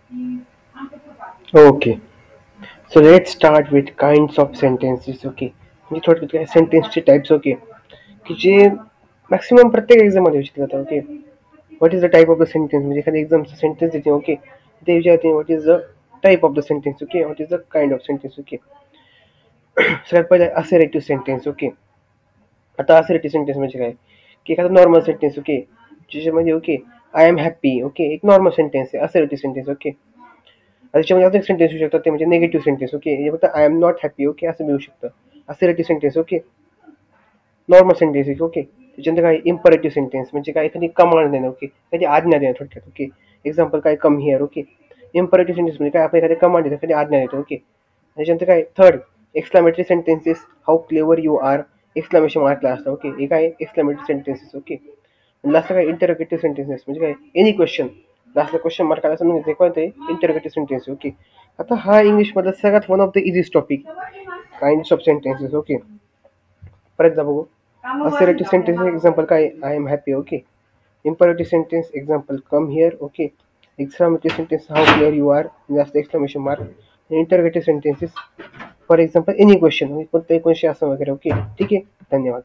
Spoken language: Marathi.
Okay, so let's start with kinds of sentences. Okay, म्हणजे थोडक्यात काय सेंटेन्सचे टाइप्स. ओके, की जे मॅक्सिमम प्रत्येक एक्झाममध्ये विचारलं जातं. Okay, what is the type of the sentence, म्हणजे एखादी एक्झामचं सेंटेन्स देते. ओके, ते विचारते what is the type of the sentence. Okay, what is the kind of sentence. Okay, सगळ्यात पहिले असर्टिव्ह सेंटेन्स. ओके, आता असर्टिव्ह सेंटेन्स म्हणजे काय, की एखादा नॉर्मल सेंटेन्स. ओके, ज्याच्यामध्ये okay I am happy. Okay, एक नॉर्मल सेंटेन्स आहे, असर्टिव्ह सेंटेन्स. ओके, त्याच्यामध्ये अजून एक सेंटेन्स येऊ शकतात, ते म्हणजे निगेटिव्ह सेंटेन्स. ओके, हे फक्त I am not happy. Okay, असं मिळू शकतं. Assertive sentence. Okay, normal sentence. Okay, त्याच्यानंतर काय इम्परेटिव्ह सेंटेन्स, म्हणजे काय एखादी कमांड देणं. ओके, एखादी आज्ञा देणं थोडक्यात. ओके, एक्झाम्पल काय, come here. Okay, imperative sentence म्हणजे काय, आपण एखादी कमांड देतो, एखादी आज्ञा देतो. ओके, त्याच्यानंतर काय third exclamatory sentences, how clever you are, exclamation मार्कला असतं. ओके, हे काय एक्सक्लामेटरी सेंटेन्सेस. ओके, लास्टला काय इंटरोगेटिव्ह सेंटेन्सेस, म्हणजे काय एनी क्वेश्चन, लास्टला क्वेश्चन मार्क आला समजून घेते कोणतं इंटरोगेटिव्ह सेंटेन्स. ओके, आता हा इंग्लिशमधला सगळ्यात one of the easiest topic, kinds of sentences. Okay, परत जा बघू. असर्टिव्ह सेंटेन्स एक्झाम्पल काय, I am happy. Okay, imperative sentence example come here. Okay, exclamative sentence how clear you are, that's the exclamation mark. Interrogative sentences for example any question, कोणताही क्वेश्चन असं वगैरे. ओके, ठीक आहे, धन्यवाद.